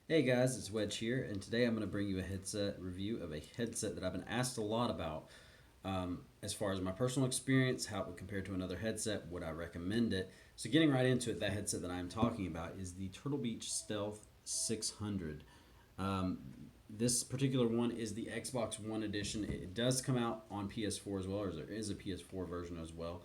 Hey guys, it's Wedge here, and today I'm going to bring you a headset review of a headset that I've been asked a lot about. As far as my personal experience, how it would compare to another headset, would I recommend it? So, getting right into it, that headset that I'm talking about is the Turtle Beach Stealth 600. This particular one is the Xbox One edition. It does come out on PS4 as well, or there is a PS4 version as well.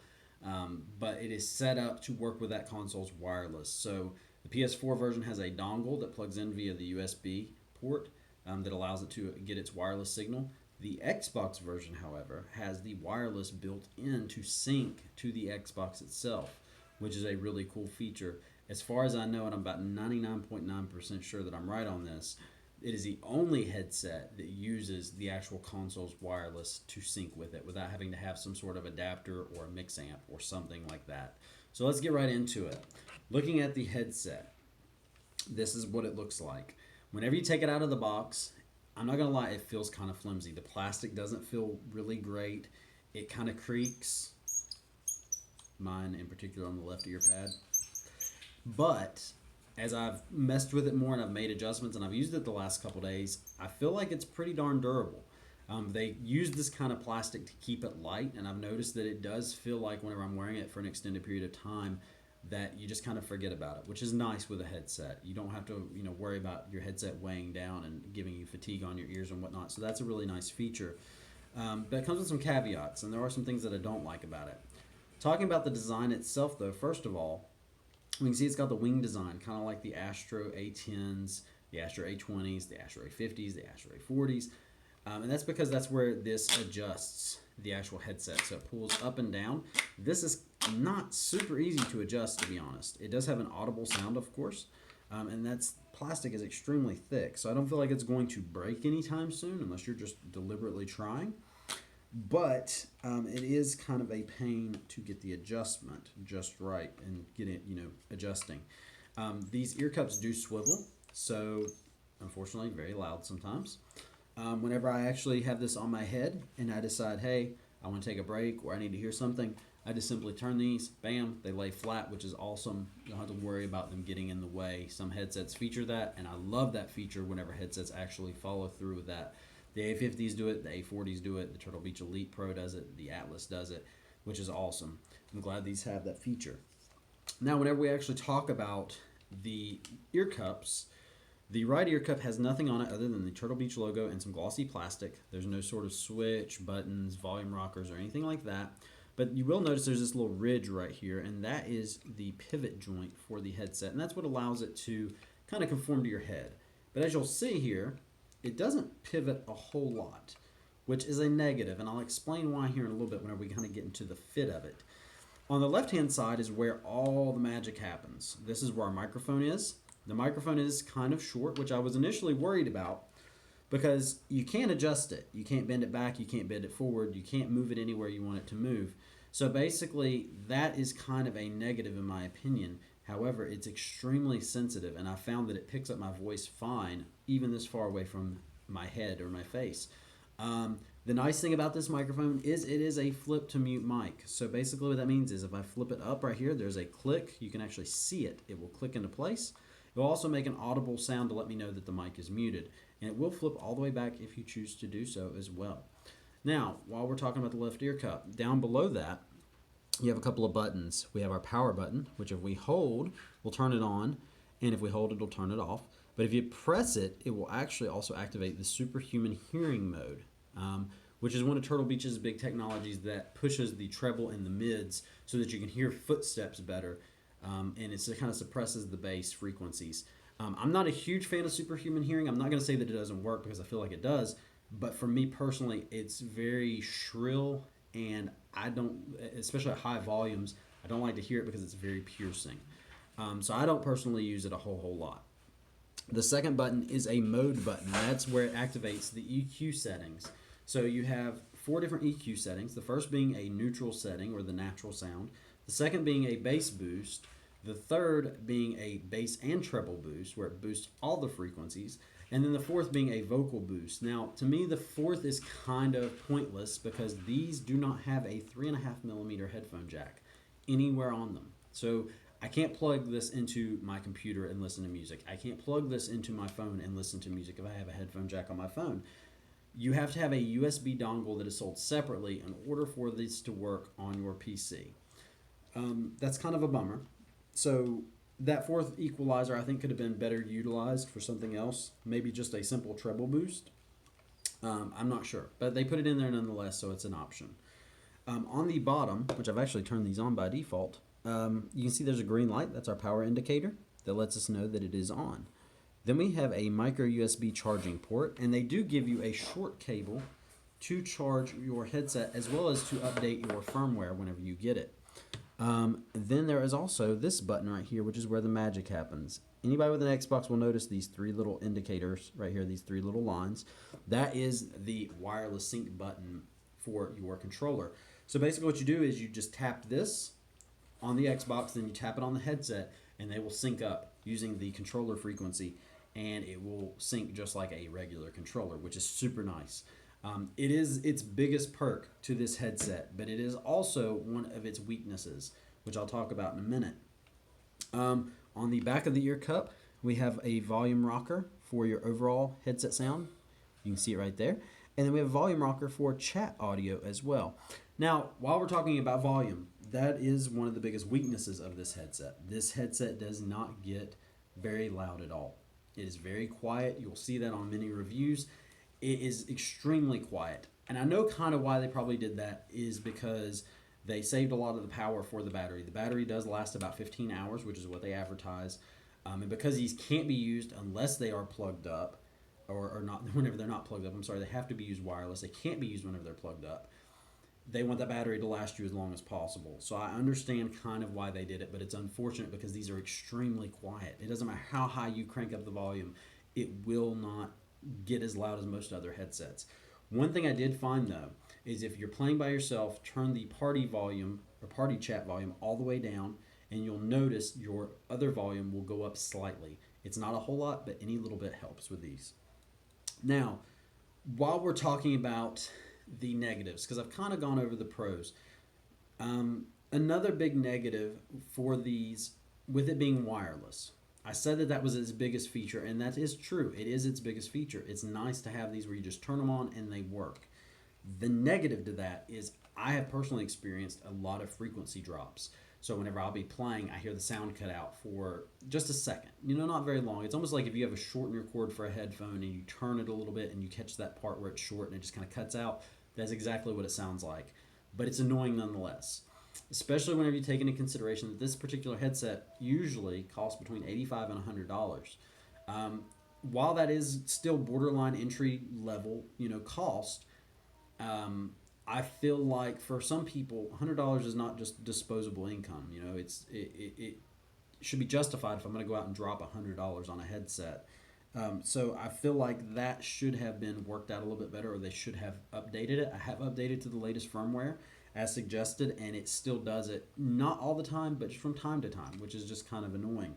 But it is set up to work with that console's wireless. So the PS4 version has a dongle that plugs in via the USB port that allows it to get its wireless signal. The Xbox version, however, has the wireless built in to sync to the Xbox itself, which is a really cool feature. As far as I know, and I'm about 99.9% sure that I'm right on this, it is the only headset that uses the actual console's wireless to sync with it without having to have some sort of adapter or a mix amp or something like that. So let's get right into it. Looking at the headset, this is what it looks like. Whenever you take it out of the box, I'm not gonna lie, it feels kind of flimsy. The plastic doesn't feel really great. It kind of creaks. Mine in particular on the left ear pad. But as I've messed with it more and I've made adjustments and I've used it the last couple days, I feel like it's pretty darn durable. They use this kind of plastic to keep it light, and I've noticed that it does feel like whenever I'm wearing it for an extended period of time, that you just kind of forget about it, which is nice with a headset. You don't have to, worry about your headset weighing down and giving you fatigue on your ears and whatnot. So that's a really nice feature. But it comes with some caveats, and there are some things that I don't like about it. Talking about the design itself, though, first of all, we can see it's got the wing design, kind of like the Astro A10s, the Astro A20s, the Astro A50s, the Astro A40s. And that's because that's where this adjusts the actual headset. So it pulls up and down. This is not super easy to adjust, to be honest. It does have an audible sound, of course, and that's plastic is extremely thick. So I don't feel like it's going to break anytime soon unless you're just deliberately trying. But it is kind of a pain to get the adjustment just right and get it, adjusting. These ear cups do swivel, so unfortunately, very loud sometimes. Whenever I actually have this on my head and I decide, hey, I want to take a break or I need to hear something, I just simply turn these, bam, they lay flat, which is awesome. You don't have to worry about them getting in the way. Some headsets feature that, and I love that feature whenever headsets actually follow through with that. The A50s do it, the A40s do it, the Turtle Beach Elite Pro does it, the Atlas does it, which is awesome. I'm glad these have that feature. Now, whenever we actually talk about the ear cups, the right ear cup has nothing on it other than the Turtle Beach logo and some glossy plastic. There's no sort of switch, buttons, volume rockers, or anything like that. But you will notice there's this little ridge right here, and that is the pivot joint for the headset, and that's what allows it to kind of conform to your head. But as you'll see here, it doesn't pivot a whole lot, which is a negative, and I'll explain why here in a little bit whenever we kind of get into the fit of it. On the left-hand side is where all the magic happens. This is where our microphone is. The microphone is kind of short, which I was initially worried about because you can't adjust it. You can't bend it back, you can't bend it forward, you can't move it anywhere you want it to move. So basically, that is kind of a negative in my opinion. However, it's extremely sensitive, and I found that it picks up my voice fine, even this far away from my head or my face. The nice thing about this microphone is it is a flip to mute mic. So basically what that means is if I flip it up right here, there's a click. You can actually see it. It will click into place. It will also make an audible sound to let me know that the mic is muted. And it will flip all the way back if you choose to do so as well. Now, while we're talking about the left ear cup, down below that, you have a couple of buttons. We have our power button, which if we hold, we'll turn it on, and if we hold it, it'll turn it off. But if you press it, it will actually also activate the superhuman hearing mode, which is one of Turtle Beach's big technologies that pushes the treble and the mids so that you can hear footsteps better, and it kind of suppresses the bass frequencies. I'm not a huge fan of superhuman hearing. I'm not going to say that it doesn't work because I feel like it does, but for me personally, it's very shrill, and I don't, especially at high volumes, I don't like to hear it because it's very piercing. So I don't personally use it a whole lot. The second button is a mode button. That's where it activates the EQ settings. So you have 4 different EQ settings. The first being a neutral setting or the natural sound. The second being a bass boost. The third being a bass and treble boost where it boosts all the frequencies. And then the fourth being a vocal boost. Now, to me, the fourth is kind of pointless because these do not have a 3.5mm headphone jack anywhere on them. So I can't plug this into my computer and listen to music. I can't plug this into my phone and listen to music if I have a headphone jack on my phone. You have to have a USB dongle that is sold separately in order for this to work on your PC. That's kind of a bummer. So that fourth equalizer I think could have been better utilized for something else, maybe just a simple treble boost. I'm not sure, but they put it in there nonetheless, so it's an option. On the bottom, which I've actually turned these on by default, you can see there's a green light. That's our power indicator that lets us know that it is on. Then we have a micro USB charging port, and they do give you a short cable to charge your headset as well as to update your firmware whenever you get it. Then there is also this button right here, which is where the magic happens. Anybody with an Xbox will notice these three little indicators right here, these three little lines. That is the wireless sync button for your controller. So basically what you do is you just tap this on the Xbox, then you tap it on the headset, and they will sync up using the controller frequency, and it will sync just like a regular controller, which is super nice. It is its biggest perk to this headset, but it is also one of its weaknesses, which I'll talk about in a minute. On the back of the ear cup, we have a volume rocker for your overall headset sound. You can see it right there. And then we have a volume rocker for chat audio as well. Now, while we're talking about volume, that is one of the biggest weaknesses of this headset. This headset does not get very loud at all. It is very quiet. You'll see that on many reviews. It is extremely quiet. And I know kind of why they probably did that is because they saved a lot of the power for the battery. The battery does last about 15 hours, which is what they advertise. And because these can't be used unless they are plugged up, or not, whenever they're not plugged up, I'm sorry, they have to be used wireless. They can't be used whenever they're plugged up. They want that battery to last you as long as possible. So I understand kind of why they did it, but it's unfortunate because these are extremely quiet. It doesn't matter how high you crank up the volume, it will not get as loud as most other headsets. One thing I did find though is if you're playing by yourself, turn the party volume or party chat volume all the way down, and you'll notice your other volume will go up slightly. It's not a whole lot, but any little bit helps with these. Now, while we're talking about the negatives, because I've kind of gone over the pros, another big negative for these, with it being wireless, I said that that was its biggest feature, and that is true. It is its biggest feature. It's nice to have these where you just turn them on and they work. The negative to that is I have personally experienced a lot of frequency drops. So whenever I'll be playing, I hear the sound cut out for just a second. Not very long. It's almost like if you have a short in your cord for a headphone and you turn it a little bit and you catch that part where it's short and it just kind of cuts out. That's exactly what it sounds like. But it's annoying nonetheless. Especially whenever you take into consideration that this particular headset usually costs between $85 and $100. While that is still borderline entry level, cost, I feel like for some people, $100 is not just disposable income. It should be justified if I'm going to go out and drop $100 on a headset. So I feel like that should have been worked out a little bit better, or they should have updated it. I have updated to the latest firmware as suggested, and it still does it. Not all the time, but from time to time, which is just kind of annoying.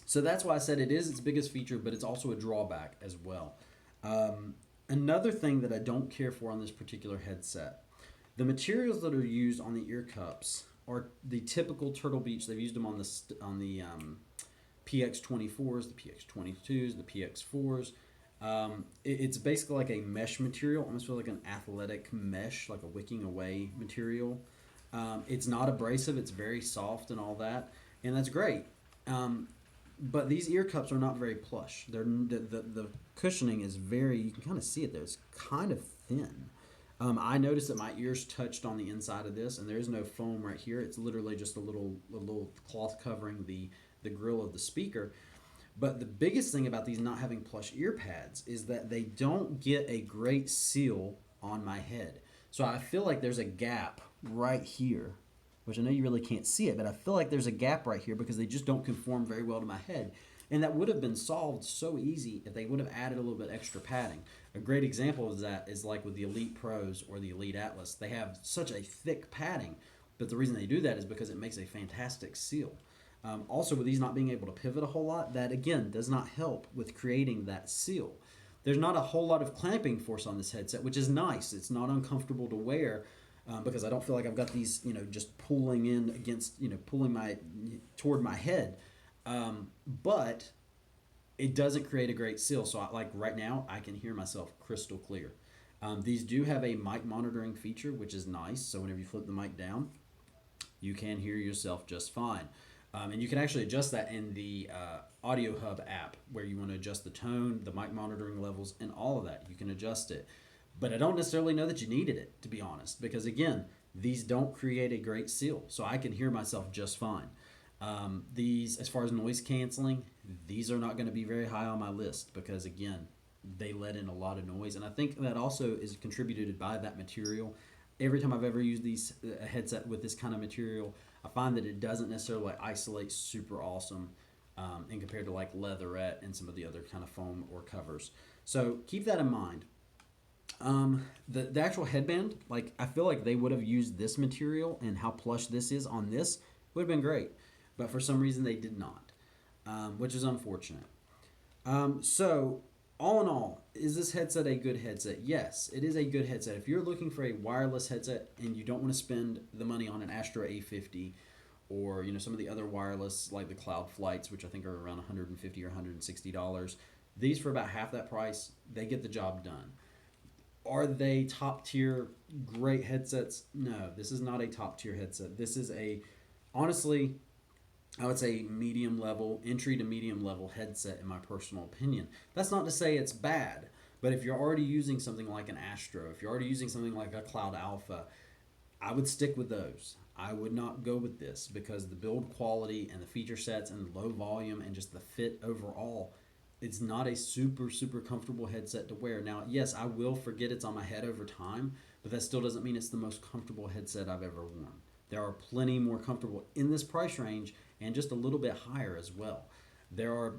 So that's why I said it is its biggest feature, but it's also a drawback as well. Another thing that I don't care for on this particular headset, the materials that are used on the ear cups are the typical Turtle Beach. They've used them on the PX24s, the PX22s, the PX4s. It's basically like a mesh material, almost feels like an athletic mesh, like a wicking away material. It's not abrasive, it's very soft and all that, and that's great. But these ear cups are not very plush. The cushioning is very, you can kind of see it there, it's kind of thin. I noticed that my ears touched on the inside of this, and there is no foam right here. It's literally just a little cloth covering the grill of the speaker. But the biggest thing about these not having plush ear pads is that they don't get a great seal on my head. So I feel like there's a gap right here, which I know you really can't see it, but I feel like there's a gap right here because they just don't conform very well to my head. And that would have been solved so easy if they would have added a little bit extra padding. A great example of that is like with the Elite Pros or the Elite Atlas. They have such a thick padding, but the reason they do that is because it makes a fantastic seal. Also, with these not being able to pivot a whole lot, that again does not help with creating that seal. There's not a whole lot of clamping force on this headset, which is nice. It's not uncomfortable to wear, because I don't feel like I've got these, just pulling in against, pulling my toward my head. But it doesn't create a great seal. So like right now, I can hear myself crystal clear. These do have a mic monitoring feature, which is nice. So whenever you flip the mic down, you can hear yourself just fine. And you can actually adjust that in the Audio Hub app, where you want to adjust the tone, the mic monitoring levels, and all of that. You can adjust it. But I don't necessarily know that you needed it, to be honest, because again, these don't create a great seal. So I can hear myself just fine. These, as far as noise canceling, these are not going to be very high on my list because, again, they let in a lot of noise. And I think that also is contributed by that material. Every time I've ever used these a headset with this kind of material, I find that it doesn't necessarily like isolate super awesome in compared to like leatherette and some of the other kind of foam or covers. So keep that in mind. The actual headband, like I feel like they would have used this material and how plush this is on this would have been great, but for some reason they did not, which is unfortunate. So all in all, is this headset a good headset? Yes, it is a good headset. If you're looking for a wireless headset and you don't want to spend the money on an Astro A50 or some of the other wireless like the Cloud Flights, which I think are around $150 or $160, these for about half that price, they get the job done. Are they top tier great headsets? No, this is not a top tier headset. This is honestly, I would say medium level, entry to medium level headset in my personal opinion. That's not to say it's bad, but if you're already using something like an Astro, if you're already using something like a Cloud Alpha, I would stick with those. I would not go with this because the build quality and the feature sets and the low volume and just the fit overall, it's not a super comfortable headset to wear. Now, yes, I will forget it's on my head over time, but that still doesn't mean it's the most comfortable headset I've ever worn. There are plenty more comfortable in this price range and just a little bit higher as well. There are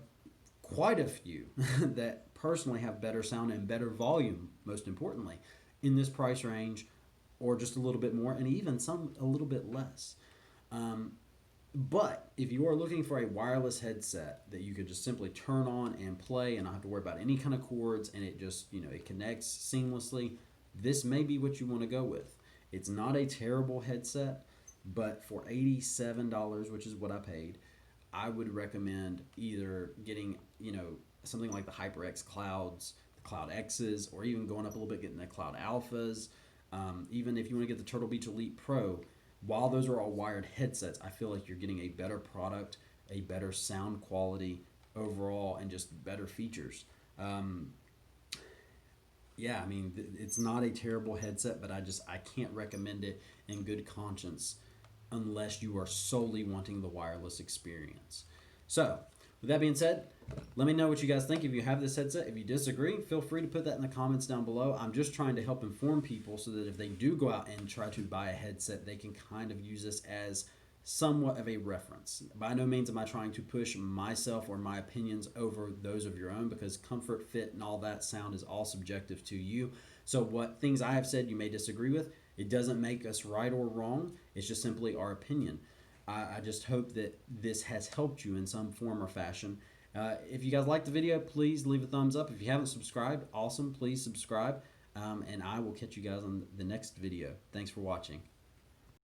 quite a few that personally have better sound and better volume, most importantly, in this price range, or just a little bit more, and even some a little bit less. But if you are looking for a wireless headset that you could just simply turn on and play and not have to worry about any kind of cords and it just, it connects seamlessly, this may be what you want to go with. It's not a terrible headset, but for $87, which is what I paid, I would recommend either getting, something like the HyperX Clouds, the Cloud X's, or even going up a little bit, getting the Cloud Alphas. Even if you want to get the Turtle Beach Elite Pro, while those are all wired headsets, I feel like you're getting a better product, a better sound quality overall, and just better features. It's not a terrible headset, but I can't recommend it in good conscience unless you are solely wanting the wireless experience. So, with that being said, let me know what you guys think if you have this headset. If you disagree, feel free to put that in the comments down below. I'm just trying to help inform people so that if they do go out and try to buy a headset, they can kind of use this as somewhat of a reference. By no means am I trying to push myself or my opinions over those of your own, because comfort, fit, and all that sound is all subjective to you. So what things I have said you may disagree with, it doesn't make us right or wrong. It's just simply our opinion. I just hope that this has helped you in some form or fashion. If you guys liked the video, please leave a thumbs up. If you haven't subscribed, awesome, please subscribe. And I will catch you guys on the next video. Thanks for watching.